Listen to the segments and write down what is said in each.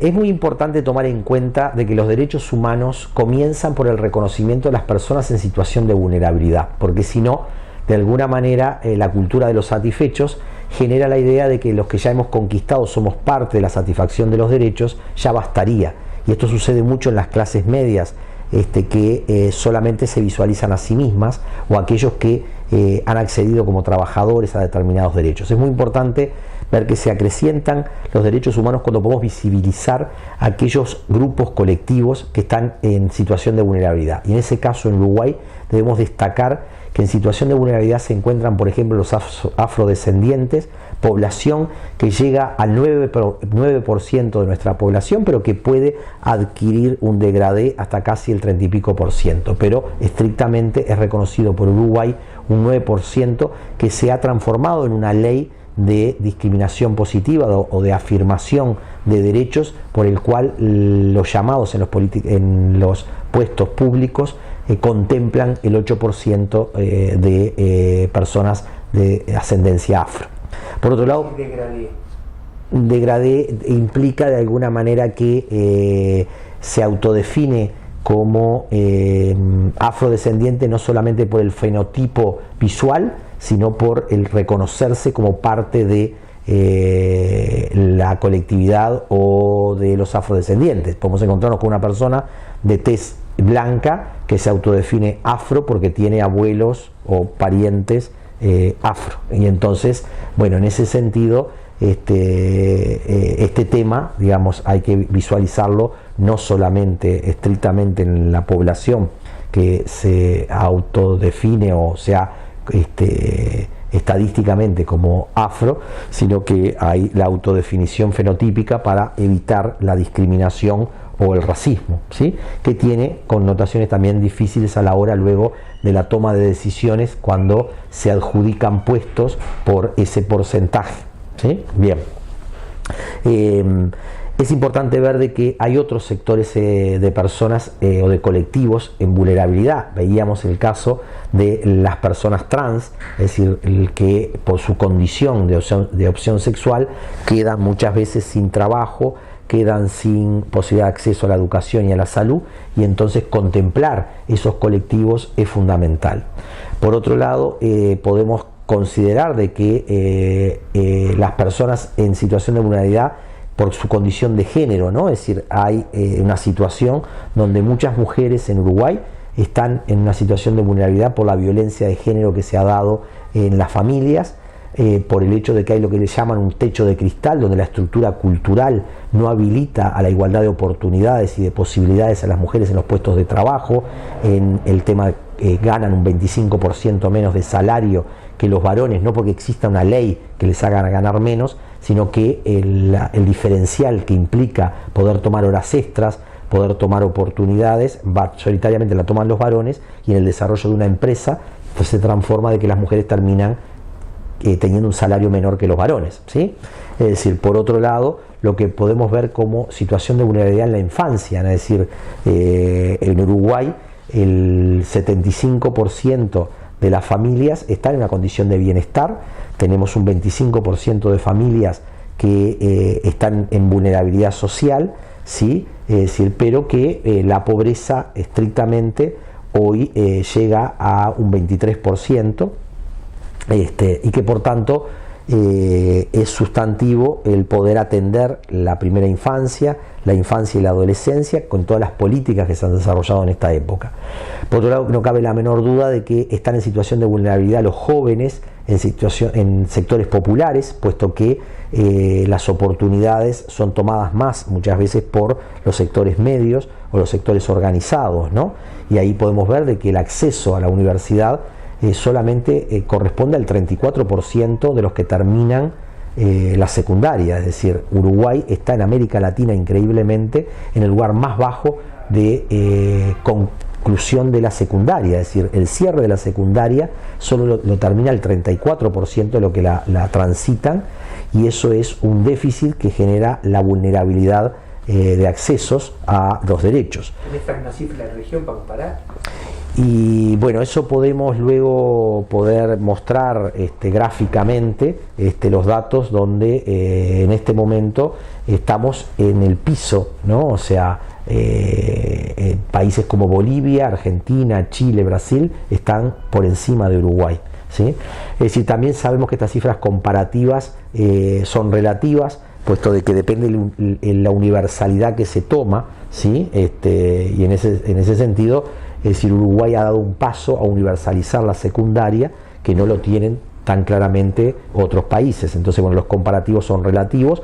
Es muy importante tomar en cuenta de que los derechos humanos comienzan por el reconocimiento de las personas en situación de vulnerabilidad, porque si no, de alguna manera, la cultura de los satisfechos genera la idea de que los que ya hemos conquistado somos parte de la satisfacción de los derechos, ya bastaría. Y esto sucede mucho en las clases medias, que solamente se visualizan a sí mismas, o aquellos que han accedido como trabajadores a determinados derechos. Es muy importante ver que se acrecientan los derechos humanos cuando podemos visibilizar a aquellos grupos colectivos que están en situación de vulnerabilidad. Y en ese caso, en Uruguay, debemos destacar que en situación de vulnerabilidad se encuentran, por ejemplo, los afrodescendientes, población que llega al 9% de nuestra población, pero que puede adquirir un degradé hasta casi el 30 y pico %, pero estrictamente es reconocido por Uruguay un 9% que se ha transformado en una ley de discriminación positiva o de afirmación de derechos, por el cual los llamados en los puestos públicos contemplan el 8% de personas de ascendencia afro. Por otro lado, degradé implica de alguna manera que se autodefine como afrodescendiente no solamente por el fenotipo visual, sino por el reconocerse como parte de la colectividad o de los afrodescendientes. Podemos encontrarnos con una persona de tez blanca que se autodefine afro porque tiene abuelos o parientes afro. Y entonces, bueno, en ese sentido, este tema, digamos, hay que visualizarlo no solamente estrictamente en la población que se autodefine o sea estadísticamente como afro, sino que hay la autodefinición fenotípica para evitar la discriminación o el racismo, ¿sí? Que tiene connotaciones también difíciles a la hora luego de la toma de decisiones cuando se adjudican puestos por ese porcentaje, ¿sí? Bien. Es importante ver de que hay otros sectores de personas o de colectivos en vulnerabilidad. Veíamos el caso de las personas trans, es decir, el que por su condición de opción sexual quedan muchas veces sin trabajo, quedan sin posibilidad de acceso a la educación y a la salud, y entonces contemplar esos colectivos es fundamental. Por otro lado, podemos considerar de que las personas en situación de vulnerabilidad por su condición de género, ¿no? Es decir, hay una situación donde muchas mujeres en Uruguay están en una situación de vulnerabilidad por la violencia de género que se ha dado en las familias, por el hecho de que hay lo que le llaman un techo de cristal, donde la estructura cultural no habilita a la igualdad de oportunidades y de posibilidades a las mujeres en los puestos de trabajo, en el tema ganan un 25% menos de salario que los varones, no porque exista una ley que les haga ganar menos, sino que el diferencial que implica poder tomar horas extras, poder tomar oportunidades, mayoritariamente la toman los varones, y en el desarrollo de una empresa pues se transforma de que las mujeres terminan teniendo un salario menor que los varones, ¿sí? Es decir, por otro lado, lo que podemos ver como situación de vulnerabilidad en la infancia, es decir, en Uruguay el 75% de las familias están en una condición de bienestar, tenemos un 25% de familias que están en vulnerabilidad social, ¿sí? Es decir, pero que la pobreza estrictamente hoy llega a un 23%, y que por tanto es sustantivo el poder atender la primera infancia, la infancia y la adolescencia con todas las políticas que se han desarrollado en esta época. Por otro lado, no cabe la menor duda de que están en situación de vulnerabilidad los jóvenes en sectores populares, puesto que las oportunidades son tomadas más muchas veces por los sectores medios o los sectores organizados, ¿no? Y ahí podemos ver de que el acceso a la universidad solamente corresponde al 34% de los que terminan la secundaria. Es decir, Uruguay está en América Latina increíblemente en el lugar más bajo de conclusión de la secundaria, es decir, el cierre de la secundaria solo lo termina el 34% de lo que la transitan, y eso es un déficit que genera la vulnerabilidad de accesos a los derechos. ¿Tenés una cifra de la región para comparar? Y bueno, eso podemos luego poder mostrar gráficamente los datos donde en este momento estamos en el piso, ¿no? O sea, países como Bolivia, Argentina, Chile, Brasil están por encima de Uruguay, ¿sí? Es decir, también sabemos que estas cifras comparativas son relativas, puesto de que depende de la universalidad que se toma, ¿sí? Y en ese sentido, es decir, Uruguay ha dado un paso a universalizar la secundaria que no lo tienen tan claramente otros países. Entonces, bueno, los comparativos son relativos,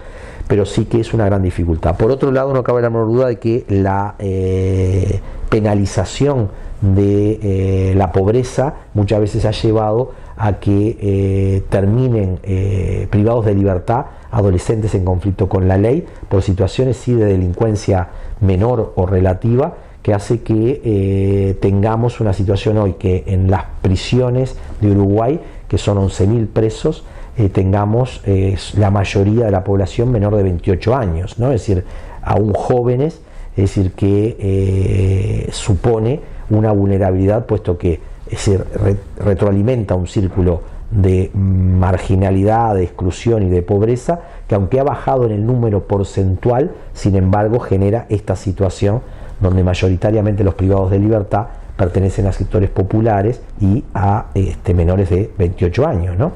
pero sí que es una gran dificultad. Por otro lado, no cabe la menor duda de que la penalización de la pobreza muchas veces ha llevado a que terminen privados de libertad adolescentes en conflicto con la ley por situaciones sí de delincuencia menor o relativa, que hace que tengamos una situación hoy que en las prisiones de Uruguay, que son 11.000 presos, tengamos la mayoría de la población menor de 28 años, ¿no? Es decir, aún jóvenes, es decir, que supone una vulnerabilidad, puesto que retroalimenta un círculo de marginalidad, de exclusión y de pobreza, que aunque ha bajado en el número porcentual, sin embargo genera esta situación donde mayoritariamente los privados de libertad pertenecen a sectores populares y a menores de 28 años, ¿no?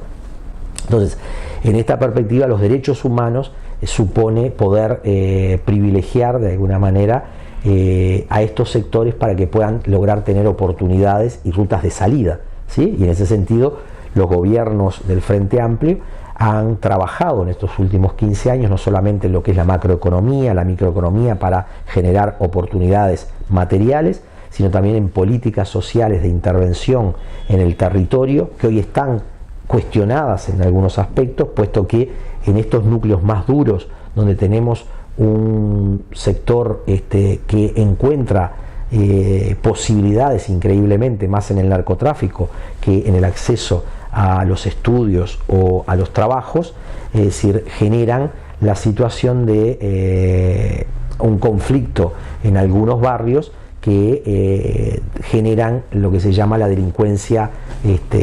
Entonces, en esta perspectiva, los derechos humanos supone poder privilegiar de alguna manera a estos sectores para que puedan lograr tener oportunidades y rutas de salida, ¿sí? Y en ese sentido, los gobiernos del Frente Amplio han trabajado en estos últimos 15 años no solamente en lo que es la macroeconomía, la microeconomía para generar oportunidades materiales, sino también en políticas sociales de intervención en el territorio, que hoy están cuestionadas en algunos aspectos, puesto que en estos núcleos más duros, donde tenemos un sector que encuentra posibilidades increíblemente más en el narcotráfico que en el acceso a los estudios o a los trabajos, es decir, generan la situación de un conflicto en algunos barrios que generan lo que se llama la delincuencia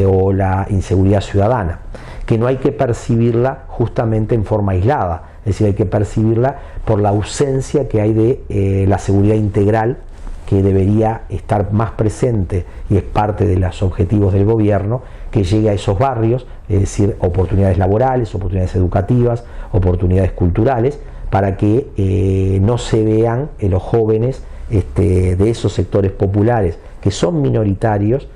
o la inseguridad ciudadana, que no hay que percibirla justamente en forma aislada, es decir, hay que percibirla por la ausencia que hay de la seguridad integral, que debería estar más presente y es parte de los objetivos del gobierno, que llegue a esos barrios, es decir, oportunidades laborales, oportunidades educativas, oportunidades culturales, para que no se vean los jóvenes de esos sectores populares que son minoritarios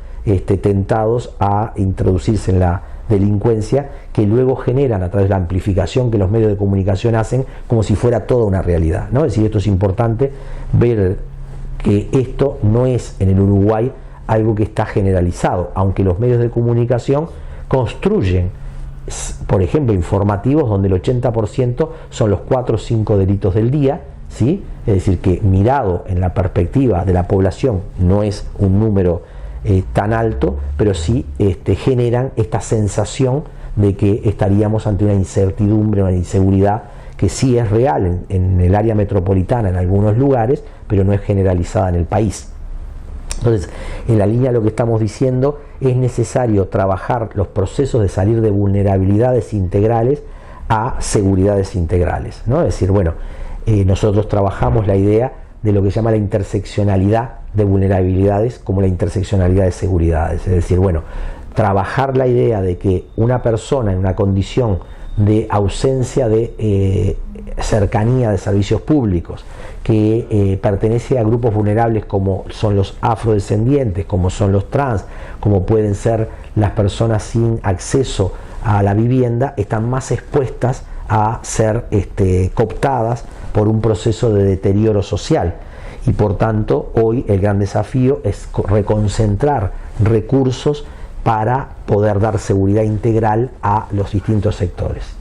tentados a introducirse en la delincuencia, que luego generan a través de la amplificación que los medios de comunicación hacen como si fuera toda una realidad, ¿no? Es decir, esto es importante ver que esto no es en el Uruguay algo que está generalizado, aunque los medios de comunicación construyen, por ejemplo, informativos donde el 80% son los 4 o 5 delitos del día, ¿sí? Es decir, que mirado en la perspectiva de la población no es un número tan alto, pero sí generan esta sensación de que estaríamos ante una incertidumbre, una inseguridad que sí es real en el área metropolitana en algunos lugares, pero no es generalizada en el país. Entonces, en la línea de lo que estamos diciendo, es necesario trabajar los procesos de salir de vulnerabilidades integrales a seguridades integrales, ¿no? Es decir, bueno, nosotros trabajamos la idea de lo que se llama la interseccionalidad de vulnerabilidades como la interseccionalidad de seguridades. Es decir, bueno, trabajar la idea de que una persona en una condición de ausencia de cercanía de servicios públicos, que pertenece a grupos vulnerables como son los afrodescendientes, como son los trans, como pueden ser las personas sin acceso a la vivienda, están más expuestas a ser cooptadas por un proceso de deterioro social. Y por tanto, hoy el gran desafío es reconcentrar recursos para poder dar seguridad integral a los distintos sectores.